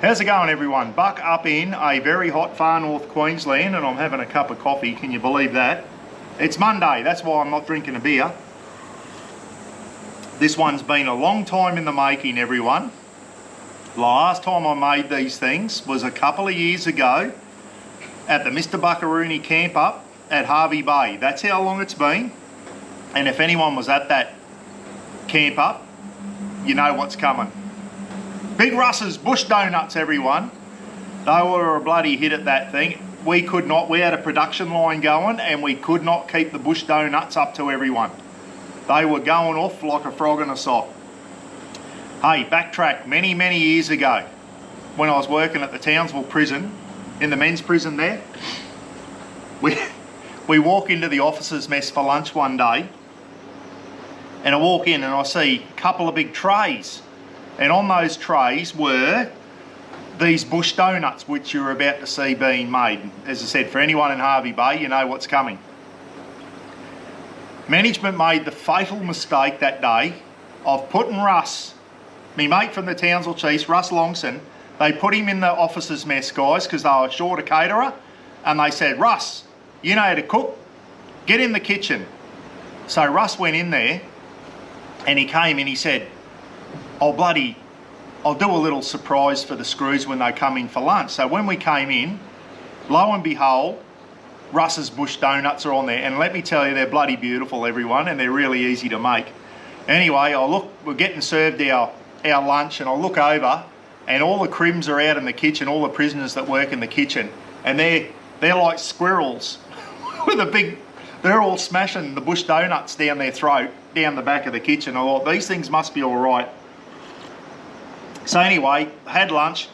How's it going, everyone? Buck up in a very hot far north Queensland and I'm having a cup of coffee. Can you believe that? It's Monday, that's why I'm not drinking a beer. This one's been a long time in the making, everyone. The last time I made these things was a couple of years ago at the Mr. Buckaroony camp up at Hervey Bay. That's how long it's been. And if anyone was at that camp up, you know what's coming. Big Russ's bush doughnuts, everyone. They were a bloody hit at that thing. We had a production line going and we could not keep the bush doughnuts up to everyone. They were going off like a frog in a sock. Hey, backtrack many, many years ago when I was working at the Townsville prison, in the men's prison there. We walk into the officers' mess for lunch one day and I walk in and I see a couple of big trays. And on those trays were these bush doughnuts, which you're about to see being made. As I said, for anyone in Hervey Bay, you know what's coming. Management made the fatal mistake that day of putting Russ, me mate from the Townsville Chiefs, Russ Longson, they put him in the officers' mess, guys, because they were short a caterer, and they said, Russ, you know how to cook, get in the kitchen. So Russ went in there and he came and he said, I'll do a little surprise for the screws when they come in for lunch. So when we came in, lo and behold, Russ's bush doughnuts are on there. And let me tell you, they're bloody beautiful, everyone, and they're really easy to make. Anyway, we're getting served our lunch and I look over and all the crims are out in the kitchen, all the prisoners that work in the kitchen, and they're like squirrels with they're all smashing the bush doughnuts down their throat, down the back of the kitchen. I thought, these things must be all right. So anyway, had lunch,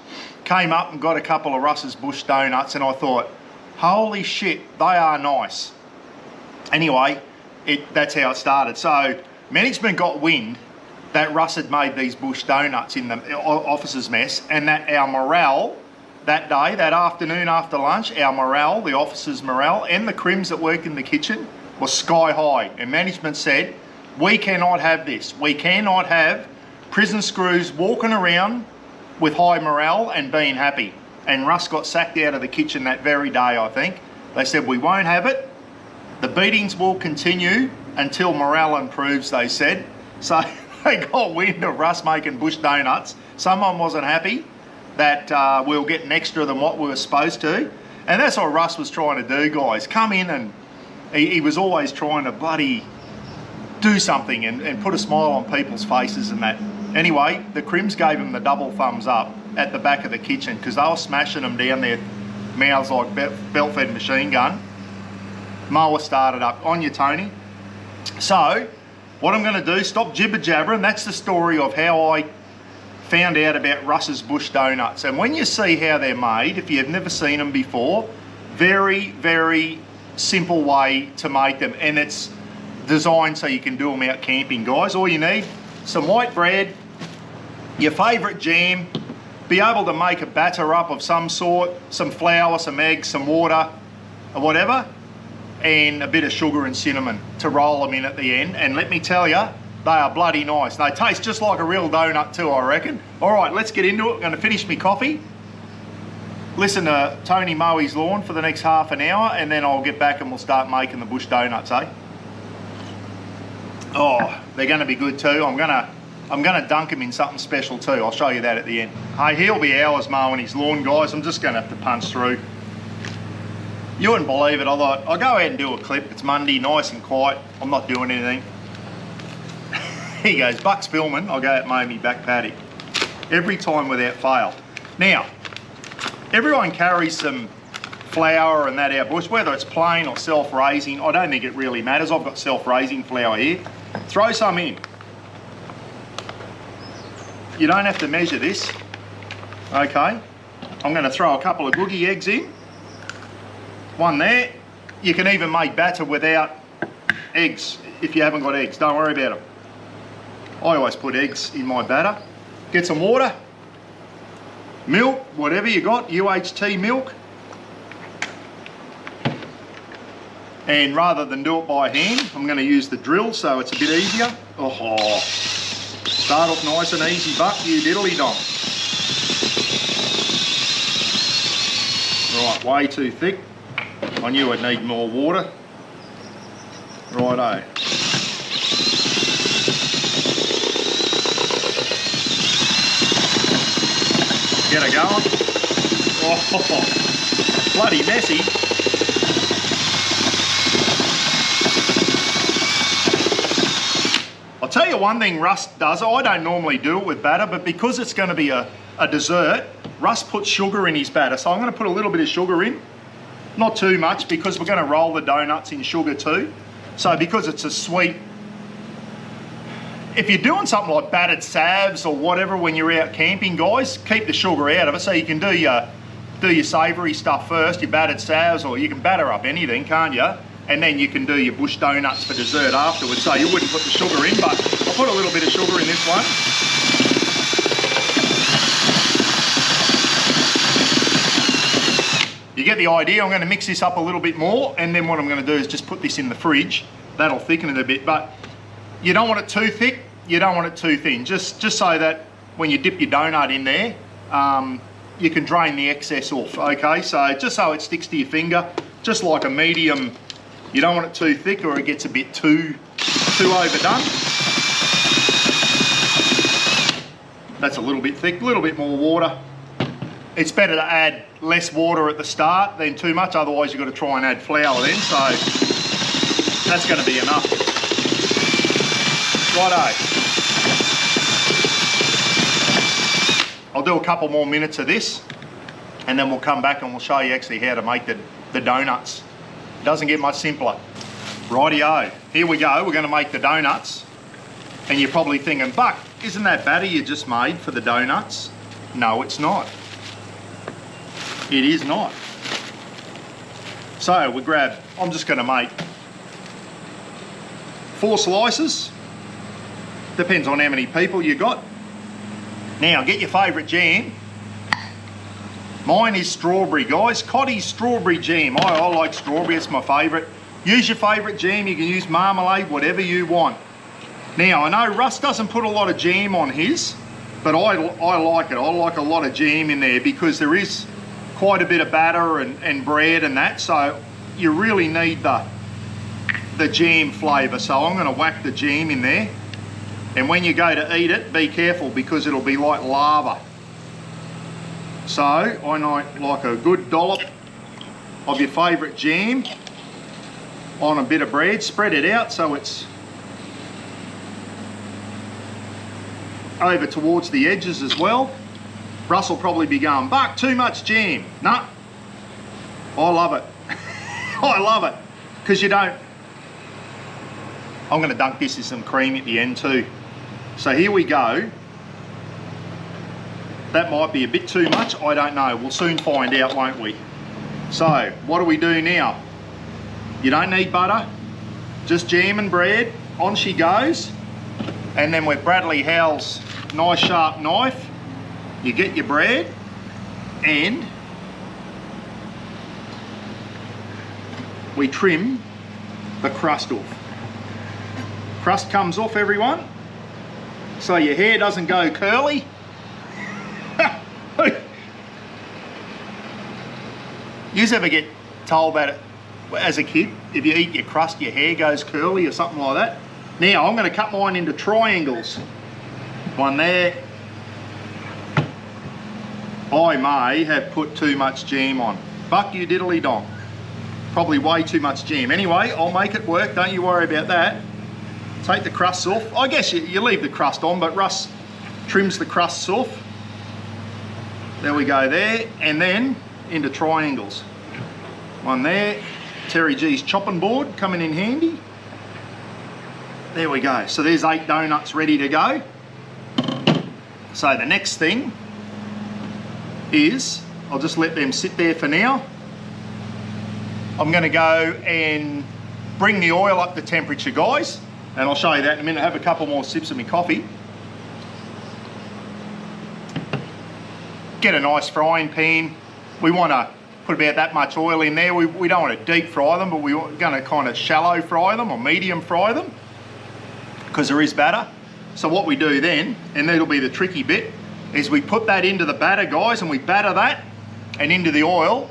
came up and got a couple of Russ's bush doughnuts and I thought, holy shit, they are nice. Anyway, that's how it started. So management got wind that Russ had made these bush doughnuts in the officers' mess and that our morale that day, that afternoon after lunch, our morale, the officers' morale and the crims that work in the kitchen was sky high. And management said, we cannot have this. We cannot have prison screws walking around with high morale and being happy. And Russ got sacked out of the kitchen that very day, I think. They said, we won't have it. The beatings will continue until morale improves, they said. So they got wind of Russ making bush doughnuts. Someone wasn't happy that we were getting extra than what we were supposed to. And that's what Russ was trying to do, guys. Come in and he was always trying to bloody do something and put a smile on people's faces and that. Anyway, the crims gave him the double thumbs up at the back of the kitchen because they were smashing them down their mouths like belt-fed machine gun. Mower started up. On you, Tony. So, what I'm going to do, stop jibber-jabbering. That's the story of how I found out about Russ's bush doughnuts. And when you see how they're made, if you've never seen them before, very, very simple way to make them. And it's designed so you can do them out camping, guys. All you need, some white bread, your favourite jam, be able to make a batter up of some sort, some flour, some eggs, some water, or whatever, and a bit of sugar and cinnamon to roll them in at the end. And let me tell you, they are bloody nice. They taste just like a real donut too, I reckon. All right, let's get into it. I'm going to finish my coffee, listen to Tony mow his lawn for the next half an hour, and then I'll get back and we'll start making the bush doughnuts, eh? Oh, they're going to be good too. I'm gonna dunk him in something special too. I'll show you that at the end. Hey, he'll be hours mowing his lawn, guys. I'm just gonna have to punch through. You wouldn't believe it. I thought, I'll go out and do a clip. It's Monday, nice and quiet. I'm not doing anything. Here he goes, Buck's filming. I'll go out and mow me back paddock. Every time without fail. Now, everyone carries some flour and that out bush, whether it's plain or self-raising. I don't think it really matters. I've got self-raising flour here. Throw some in. You don't have to measure this. Okay, I'm going to throw a couple of googie eggs in. One there. You can even make batter without eggs if you haven't got eggs. Don't worry about them. I always put eggs in my batter. Get some water, milk, whatever you got, UHT milk. And rather than do it by hand, I'm going to use the drill so it's a bit easier. Oh, start off nice and easy, Buck, you diddly donk. Right, way too thick. I knew I'd need more water. Righto. Get her going. Oh, bloody messy. I'll tell you one thing Russ does. I don't normally do it with batter, but because it's going to be a dessert, Russ puts sugar in his batter. So I'm going to put a little bit of sugar in. Not too much, because we're going to roll the donuts in sugar too. So because it's a sweet, if you're doing something like battered salves or whatever when you're out camping, guys, keep the sugar out of it. So you can do your savoury stuff first, your battered salves, or you can batter up anything, can't you? And then you can do your bush donuts for dessert afterwards. So you wouldn't put the sugar in, but I'll put a little bit of sugar in this one. You get the idea. I'm going to mix this up a little bit more, and then what I'm going to do is just put this in the fridge. That'll thicken it a bit, but you don't want it too thick, you don't want it too thin. Just so that when you dip your donut in there, you can drain the excess off, okay? So just so it sticks to your finger, just like a medium. You don't want it too thick or it gets a bit too overdone. That's a little bit thick, a little bit more water. It's better to add less water at the start than too much, otherwise you've got to try and add flour then, so that's going to be enough. Righto. I'll do a couple more minutes of this, and then we'll come back and we'll show you actually how to make the donuts. Doesn't get much simpler. Rightio, here we go, we're going to make the donuts. And you're probably thinking, Buck, isn't that batter you just made for the donuts? No, it's not. It is not. So we grab, I'm just going to make 4 slices. Depends on how many people you got. Now get your favourite jam. Mine is strawberry, guys. Cotty's strawberry jam. I like strawberry, it's my favourite. Use your favourite jam, you can use marmalade, whatever you want. Now I know Russ doesn't put a lot of jam on his, but I like it. I like a lot of jam in there because there is quite a bit of batter and bread and that, so you really need the jam flavour. So I'm going to whack the jam in there, and when you go to eat it, be careful because it'll be like lava. So I like a good dollop of your favourite jam on a bit of bread. Spread it out so it's over towards the edges as well. Russ will probably be going, Buck, too much jam. No, I love it. I love it, because you don't. I'm going to dunk this in some cream at the end too. So here we go. That might be a bit too much, I don't know. We'll soon find out, won't we? So what do we do now? You don't need butter, just jam and bread. On she goes. And then with Bradley Howell's nice sharp knife, you get your bread and we trim the crust off. Crust comes off, everyone, so your hair doesn't go curly. You ever get told about it as a kid? If you eat your crust, your hair goes curly or something like that? Now, I'm going to cut mine into triangles. One there. I may have put too much jam on. Buck you diddly dong. Probably way too much jam. Anyway, I'll make it work, don't you worry about that. Take the crusts off. I guess you leave the crust on, but Russ trims the crusts off. There we go there. And then into triangles. One there. Terry G's chopping board coming in handy. There we go. So there's 8 donuts ready to go. So the next thing is, I'll just let them sit there for now. I'm going to go and bring the oil up to temperature, guys, and I'll show you that in a minute. Have a couple more sips of my coffee. Get a nice frying pan. We want to put about that much oil in there. We don't want to deep fry them, but we're going to kind of shallow fry them or medium fry them because there is batter. So what we do then, and that'll be the tricky bit, is we put that into the batter, guys, and we batter that and into the oil,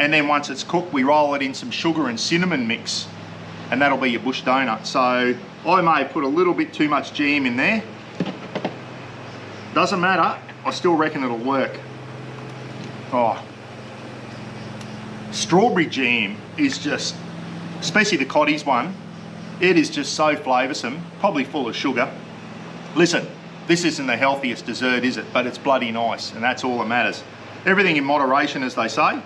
and then once it's cooked, we roll it in some sugar and cinnamon mix, and that'll be your bush donut. So I may have put a little bit too much jam in there. Doesn't matter, I still reckon it'll work. Oh, strawberry jam is just, especially the Cotties one, it is just so flavoursome, probably full of sugar. Listen, this isn't the healthiest dessert, is it? But it's bloody nice, and that's all that matters. Everything in moderation, as they say.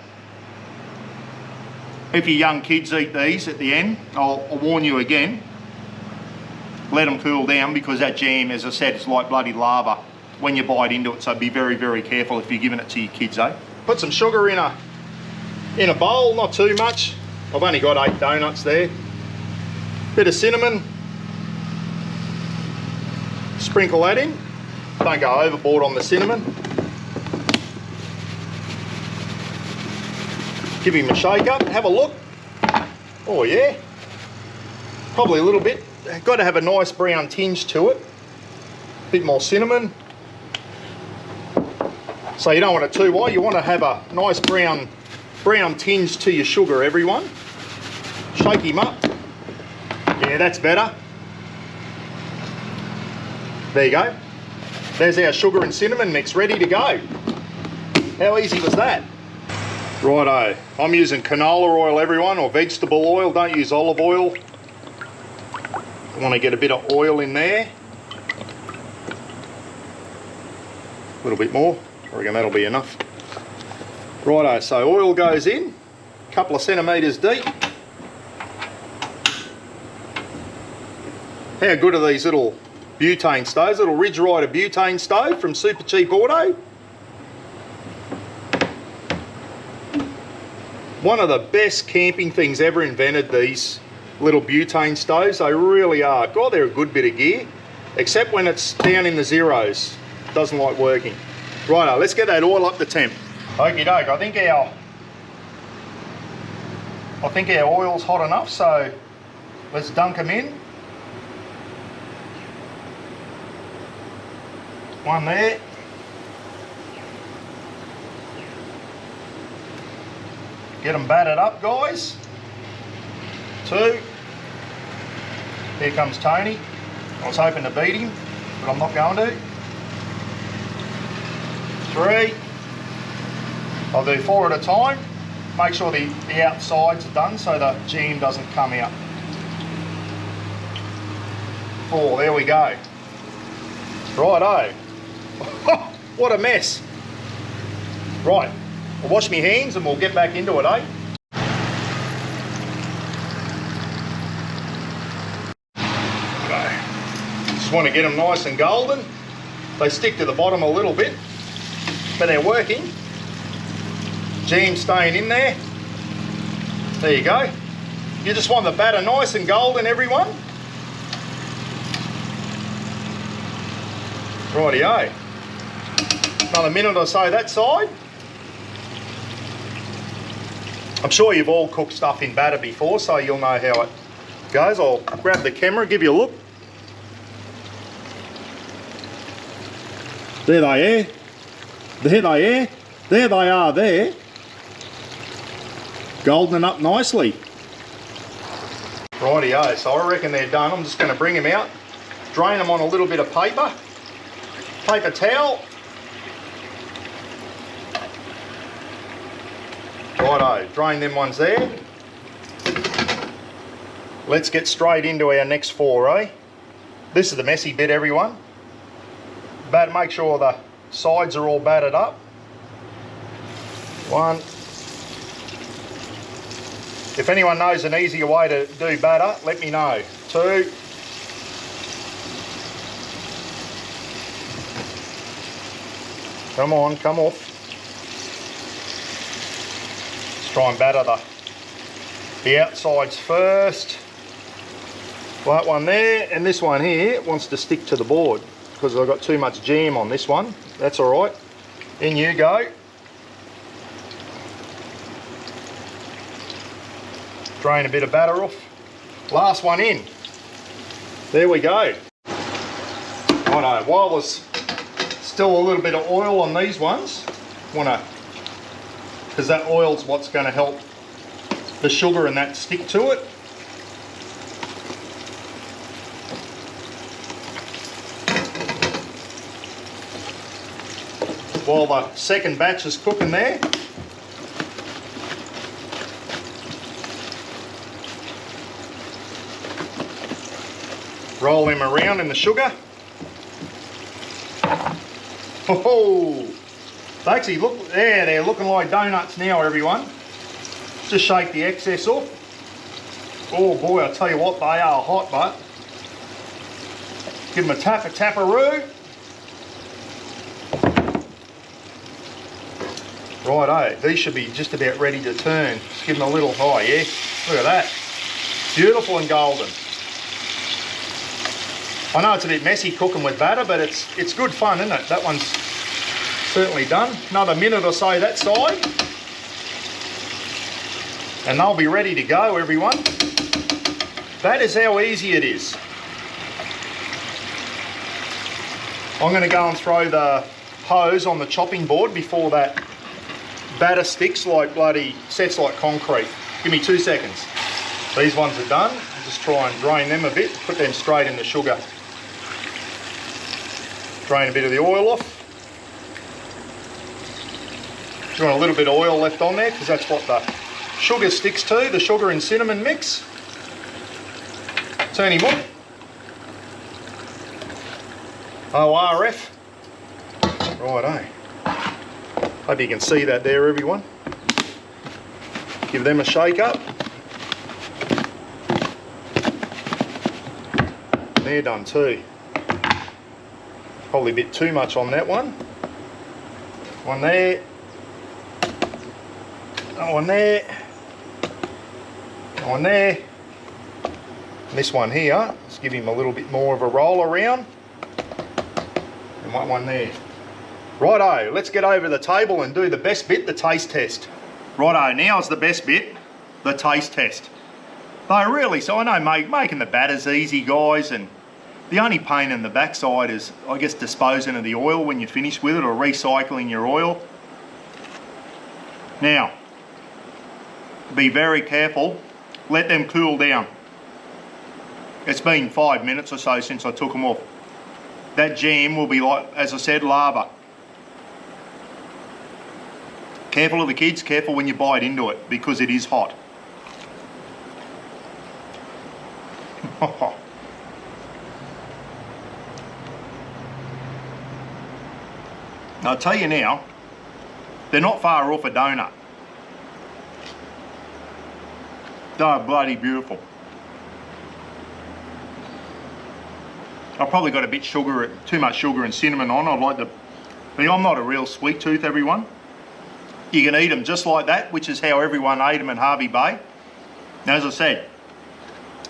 If your young kids eat these at the end, I'll warn you again, let them cool down, because that jam, as I said, is like bloody lava when you bite into it, so be very, very careful if you're giving it to your kids, eh? Put some sugar in a bowl, not too much. I've only got 8 donuts there. Bit of cinnamon. Sprinkle that in. Don't go overboard on the cinnamon. Give him a shake up, have a look. Oh yeah. Probably a little bit. Got to have a nice brown tinge to it. Bit more cinnamon. So you don't want it too white, you want to have a nice brown tinge to your sugar, everyone. Shake him up. Yeah, that's better. There you go. There's our sugar and cinnamon mix ready to go. How easy was that? Righto, I'm using canola oil, everyone, or vegetable oil. Don't use olive oil. I want to get a bit of oil in there. A little bit more. I reckon that'll be enough. Righto, so oil goes in, a couple of centimetres deep. How good are these little butane stoves? Little Ridge Rider butane stove from Super Cheap Auto. One of the best camping things ever invented, these little butane stoves. They really are. God, they're a good bit of gear, except when it's down in the zeros. Doesn't like working. Righto, let's get that oil up to temp. Okie doke, I think our oil's hot enough, so let's dunk them in. One there. Get them battered up, guys. 2. Here comes Tony. I was hoping to beat him, but I'm not going to. 3. I'll do 4 at a time. Make sure the outsides are done so the jam doesn't come out. 4, there we go. Righto. What a mess. Right, I'll wash my hands and we'll get back into it, eh? Okay. Just want to get them nice and golden. They stick to the bottom a little bit, but they're working. Jam staying in there. There you go. You just want the batter nice and golden, everyone. Rightio. Another minute or so that side. I'm sure you've all cooked stuff in batter before, so you'll know how it goes. I'll grab the camera, give you a look. There they are. There they are. There they are there. Goldening up nicely. Rightio, so I reckon they're done. I'm just going to bring them out, drain them on a little bit of paper towel. Righto, drain them ones there. Let's get straight into our next 4, eh? This is the messy bit, everyone. Make sure the sides are all battered up. 1. If anyone knows an easier way to do batter, let me know. 2. Come on, come off. Let's try and batter the outsides first. That one there, and this one here wants to stick to the board because I've got too much jam on this one. That's all right. In you go. Drain a bit of batter off. Last one in. There we go. Righto, while there's still a little bit of oil on these ones, want to because that oil's what's going to help the sugar and that stick to it. While the second batch is cooking there, roll them around in the sugar. Oh, they actually look there, they're looking like donuts now, everyone. Just shake the excess off. Oh boy, I tell you what, they are hot, but give them a taparoo. Righto, these should be just about ready to turn. Just give them a little high, yeah? Look at that. Beautiful and golden. I know it's a bit messy cooking with batter, but it's good fun, isn't it? That one's certainly done. Another minute or so that side. And they'll be ready to go, everyone. That is how easy it is. I'm going to go and throw the hose on the chopping board before that batter sticks like bloody, sets like concrete. Give me 2 seconds. These ones are done. I'll just try and drain them a bit, put them straight in the sugar. Drain a bit of the oil off. You want a little bit of oil left on there because that's what the sugar sticks to, the sugar and cinnamon mix. Turn him on. ORF. Righto. Hope you can see that there, everyone. Give them a shake up. They're done too. Probably a bit too much on that one. One there. One there. One there. And this one here, let's give him a little bit more of a roll around. And one there. Righto, let's get over the table and do the best bit, the taste test. Righto, now's the best bit, the taste test. No, really, so I know making the batter's easy, guys, and the only pain in the backside is, I guess, disposing of the oil when you finish with it, or recycling your oil. Now, be very careful, let them cool down. It's been 5 minutes or so since I took them off. That jam will be like, as I said, lava. Careful of the kids, careful when you bite into it, because it is hot. I'll tell you now, they're not far off a donut. They're bloody beautiful. I've probably got a bit too much sugar and cinnamon on. I'm not a real sweet tooth, everyone. You can eat them just like that, which is how everyone ate them in Hervey Bay. And as I said,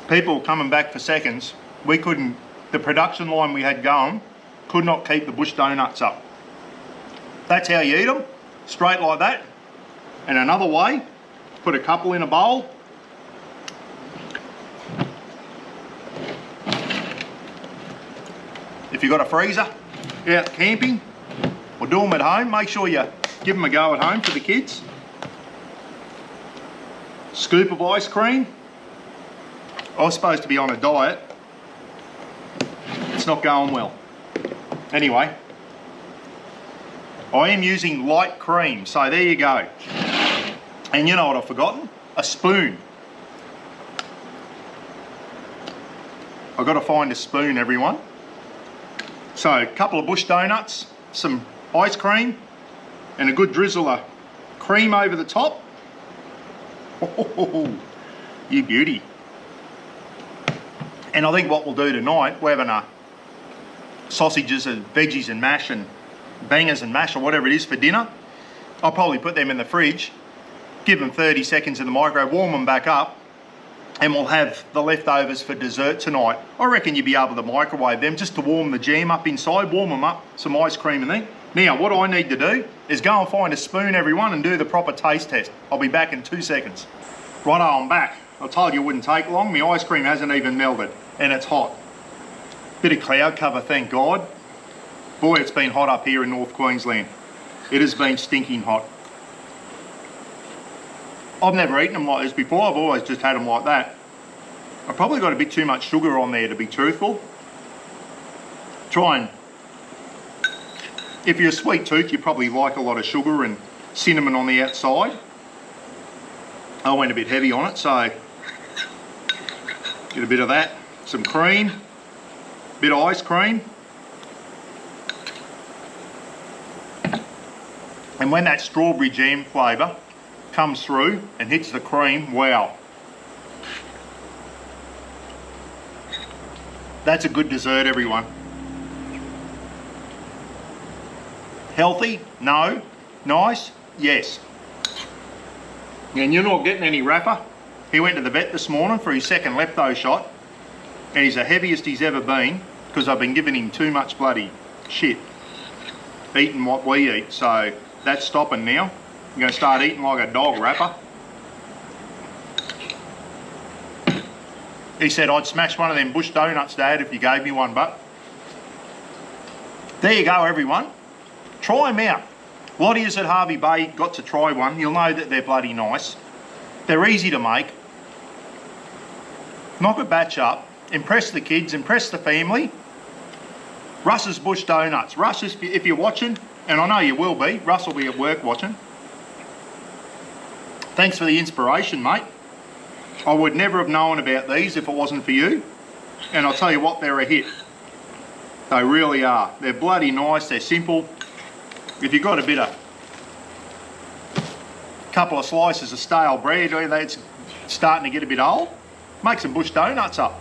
people coming back for seconds, the production line we had going could not keep the bush donuts up. That's how you eat them, straight like that. And another way, put a couple in a bowl. If you've got a freezer, out camping, or do them at home, make sure you give them a go at home for the kids. Scoop of ice cream. I was supposed to be on a diet. It's not going well. Anyway, I am using light cream, so there you go. And you know what I've forgotten? A spoon. I've got to find a spoon, everyone. So, a couple of bush donuts, some ice cream, and a good drizzle of cream over the top. Oh, you beauty. And I think what we'll do tonight, we're having sausages and veggies and mash and bangers and mash or whatever it is for dinner. I'll probably put them in the fridge, give them 30 seconds in the microwave, warm them back up, and we'll have the leftovers for dessert tonight. I reckon you'll be able to microwave them just to warm the jam up inside, warm them up, some ice cream and then. Now, what I need to do is go and find a spoon, everyone, and do the proper taste test. I'll be back in 2 seconds. Righto, I'm back. I told you it wouldn't take long. My ice cream hasn't even melted, and it's hot. Bit of cloud cover, thank God. Boy, it's been hot up here in North Queensland. It has been stinking hot. I've never eaten them like this before. I've always just had them like that. I probably got a bit too much sugar on there, to be truthful. Try and, if you're a sweet tooth, you probably like a lot of sugar and cinnamon on the outside. I went a bit heavy on it, so get a bit of that, some cream, bit of ice cream. And when that strawberry jam flavour comes through and hits the cream, wow. That's a good dessert, everyone. Healthy? No. Nice? Yes. And you're not getting any Rafa. He went to the vet this morning for his second lepto shot, and he's the heaviest he's ever been because I've been giving him too much bloody shit eating what we eat. So that's stopping now. I'm going to start eating like a dog, Rafa. He said I'd smash one of them bush doughnuts, Dad, if you gave me one, but there you go, everyone. Try them out. A lot of yous at Harvey Bay got to try one. You'll know that they're bloody nice. They're easy to make. Knock a batch up. Impress the kids. Impress the family. Russ's Bush Doughnuts. Russ, if you're watching, and I know you will be, Russ will be at work watching. Thanks for the inspiration, mate. I would never have known about these if it wasn't for you. And I'll tell you what, they're a hit. They really are. They're bloody nice. They're simple. If you've got a bit of, couple of slices of stale bread, it's starting to get a bit old, make some bush doughnuts up.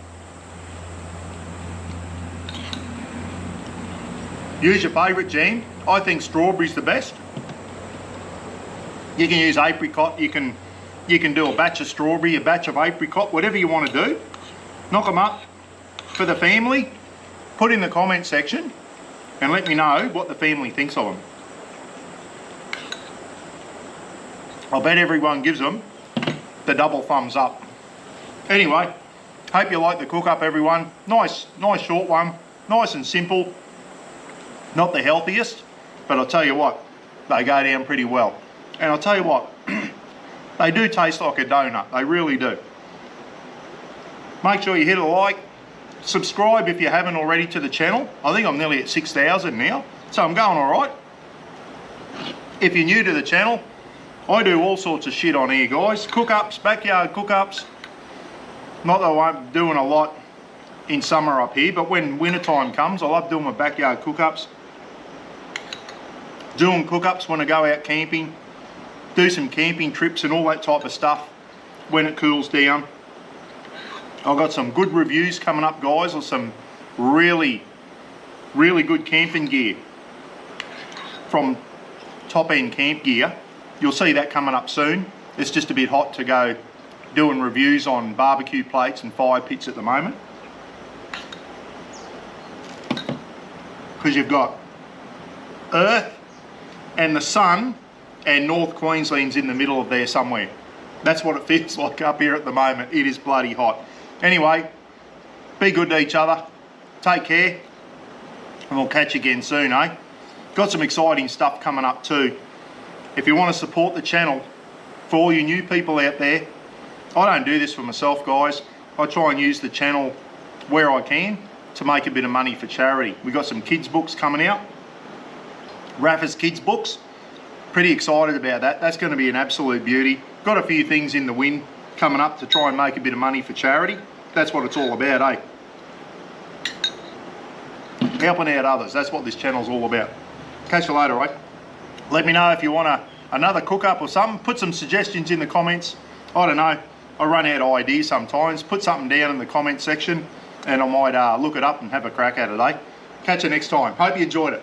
Use your favourite jam. I think strawberry's the best. You can use apricot, you can do a batch of strawberry, a batch of apricot, whatever you want to do. Knock them up for the family. Put in the comment section and let me know what the family thinks of them. I bet everyone gives them the double thumbs up. Anyway, hope you like the cook up, everyone. Nice short one, nice and simple. Not the healthiest, but I'll tell you what, they go down pretty well. And I'll tell you what, they do taste like a donut, they really do. Make sure you hit a like, subscribe if you haven't already to the channel. I think I'm nearly at 6,000 now, so I'm going all right. If you're new to the channel, I do all sorts of shit on here, guys. Cook-ups, backyard cook-ups. Not that I'm doing a lot in summer up here, but when winter time comes, I love doing my backyard cook-ups. Doing cook-ups when I go out camping. Do some camping trips and all that type of stuff when it cools down. I've got some good reviews coming up, guys, of some really good camping gear from Top End Camp Gear. You'll see that coming up soon. It's just a bit hot to go doing reviews on barbecue plates and fire pits at the moment. Because you've got Earth and the sun and North Queensland's in the middle of there somewhere. That's what it feels like up here at the moment. It is bloody hot. Anyway, be good to each other. Take care. And we'll catch you again soon, eh? Got some exciting stuff coming up too. If you want to support the channel, for all you new people out there, I don't do this for myself, guys. I try and use the channel where I can to make a bit of money for charity. We got some kids books coming out. Rafa's kids books. Pretty excited about that. That's going to be an absolute beauty. Got a few things in the wind coming up to try and make a bit of money for charity. That's what it's all about, eh? Helping out others. That's what this channel's all about. Catch you later, eh? Let me know if you want another cook-up or something. Put some suggestions in the comments. I don't know. I run out of ideas sometimes. Put something down in the comment section and I might look it up and have a crack at it, eh? Catch you next time. Hope you enjoyed it.